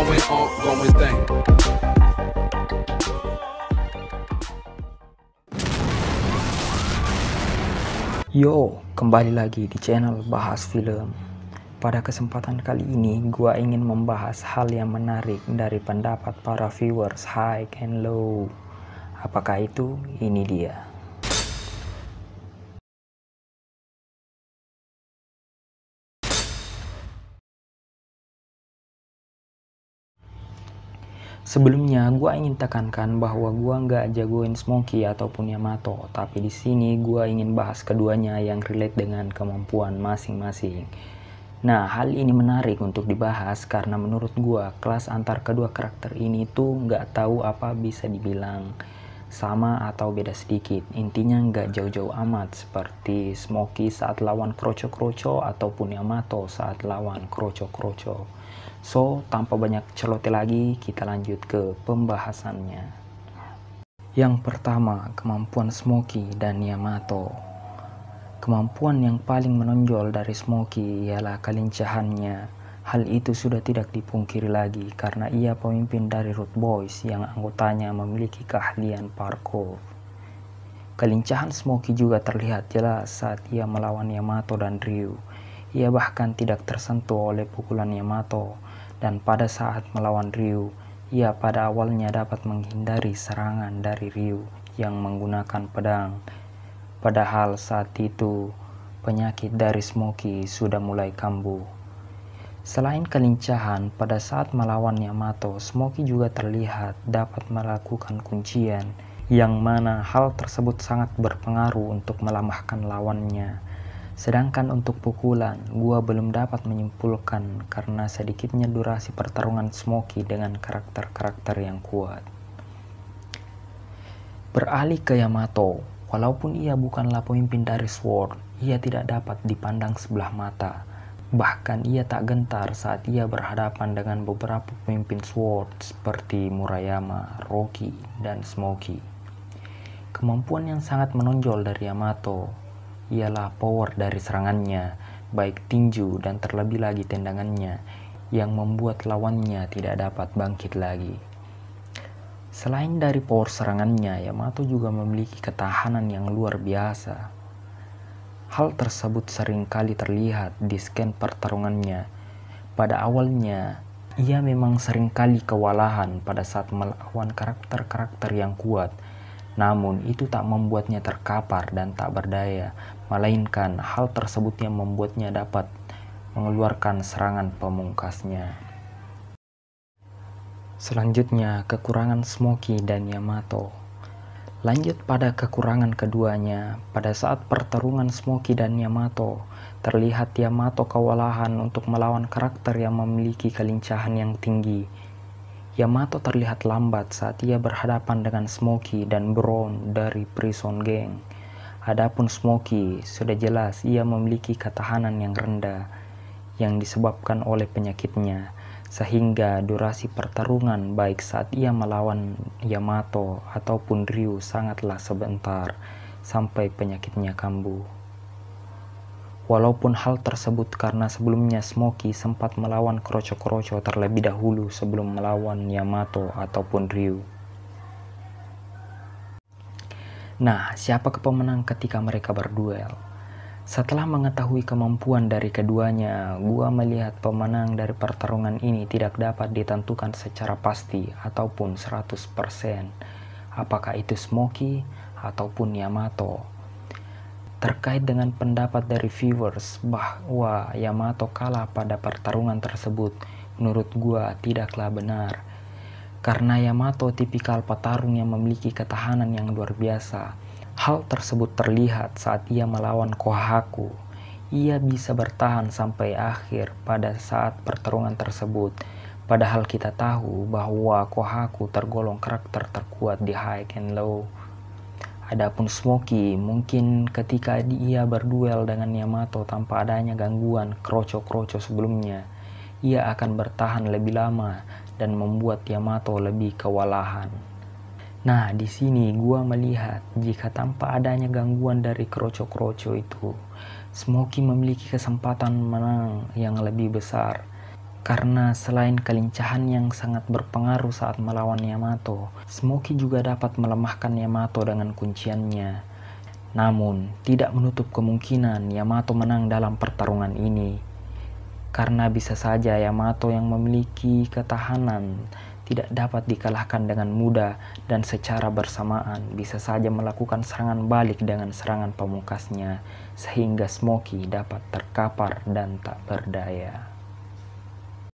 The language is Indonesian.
ongoing thing. Yo, kembali lagi di channel Bahas Film. Pada kesempatan kali ini, gua ingin membahas hal yang menarik dari pendapat para viewers high and low. Apakah itu? Ini dia. Sebelumnya, gua ingin tekankan bahwa gua nggak jagoin Smokey ataupun Yamato, tapi di sini gua ingin bahas keduanya yang relate dengan kemampuan masing-masing. Nah, hal ini menarik untuk dibahas karena menurut gua kelas antar kedua karakter ini tuh nggak tahu apa bisa dibilang sama atau beda sedikit. Intinya nggak jauh-jauh amat seperti Smokey saat lawan Kroco-Kroco ataupun Yamato saat lawan Kroco-Kroco. So, tanpa banyak celoteh lagi, kita lanjut ke pembahasannya. Yang pertama, kemampuan Smokey dan Yamato. Kemampuan yang paling menonjol dari Smokey ialah kelincahannya. Hal itu sudah tidak dipungkiri lagi karena ia pemimpin dari Root Boys yang anggotanya memiliki keahlian parkour. Kelincahan Smokey juga terlihat jelas saat ia melawan Yamato dan Ryu. Ia bahkan tidak tersentuh oleh pukulan Yamato, dan pada saat melawan Ryu, ia pada awalnya dapat menghindari serangan dari Ryu yang menggunakan pedang. Padahal saat itu, penyakit dari Smokey sudah mulai kambuh. Selain kelincahan, pada saat melawan Yamato, Smokey juga terlihat dapat melakukan kuncian, yang mana hal tersebut sangat berpengaruh untuk melemahkan lawannya. Sedangkan untuk pukulan, gua belum dapat menyimpulkan karena sedikitnya durasi pertarungan Smokey dengan karakter-karakter yang kuat. Beralih ke Yamato, walaupun ia bukanlah pemimpin dari Sword, ia tidak dapat dipandang sebelah mata. Bahkan ia tak gentar saat ia berhadapan dengan beberapa pemimpin Sword seperti Murayama, Rocky, dan Smokey. Kemampuan yang sangat menonjol dari Yamato ialah power dari serangannya, baik tinju dan terlebih lagi tendangannya, yang membuat lawannya tidak dapat bangkit lagi. Selain dari power serangannya, Yamato juga memiliki ketahanan yang luar biasa. Hal tersebut sering kali terlihat di scan pertarungannya. Pada awalnya, ia memang sering kali kewalahan pada saat melawan karakter-karakter yang kuat. Namun itu tak membuatnya terkapar dan tak berdaya, melainkan hal tersebut yang membuatnya dapat mengeluarkan serangan pamungkasnya. Selanjutnya, kekurangan Smokey dan Yamato. Lanjut pada kekurangan keduanya, pada saat pertarungan Smokey dan Yamato, terlihat Yamato kewalahan untuk melawan karakter yang memiliki kelincahan yang tinggi. Yamato terlihat lambat saat ia berhadapan dengan Smokey dan Brown dari Prison Gang. Adapun Smokey, sudah jelas ia memiliki ketahanan yang rendah yang disebabkan oleh penyakitnya, sehingga durasi pertarungan baik saat ia melawan Yamato ataupun Ryu sangatlah sebentar sampai penyakitnya kambuh. Walaupun hal tersebut karena sebelumnya Smokey sempat melawan Kroco-Kroco terlebih dahulu sebelum melawan Yamato ataupun Ryu. Nah, siapa pemenang ketika mereka berduel? Setelah mengetahui kemampuan dari keduanya, gua melihat pemenang dari pertarungan ini tidak dapat ditentukan secara pasti ataupun 100%. Apakah itu Smokey ataupun Yamato? Terkait dengan pendapat dari viewers bahwa Yamato kalah pada pertarungan tersebut, menurut gua tidaklah benar. Karena Yamato tipikal petarung yang memiliki ketahanan yang luar biasa. Hal tersebut terlihat saat ia melawan Kohaku. Ia bisa bertahan sampai akhir pada saat pertarungan tersebut. Padahal kita tahu bahwa Kohaku tergolong karakter terkuat di high and low. Adapun Smokey, mungkin ketika ia berduel dengan Yamato tanpa adanya gangguan Kroco-Kroco sebelumnya, ia akan bertahan lebih lama dan membuat Yamato lebih kewalahan. Nah, di sini gua melihat jika tanpa adanya gangguan dari Kroco-Kroco itu, Smokey memiliki kesempatan menang yang lebih besar. Karena selain kelincahan yang sangat berpengaruh saat melawan Yamato, Smoky juga dapat melemahkan Yamato dengan kunciannya. Namun, tidak menutup kemungkinan Yamato menang dalam pertarungan ini. Karena bisa saja Yamato yang memiliki ketahanan tidak dapat dikalahkan dengan mudah dan secara bersamaan bisa saja melakukan serangan balik dengan serangan pamungkasnya sehingga Smoky dapat terkapar dan tak berdaya.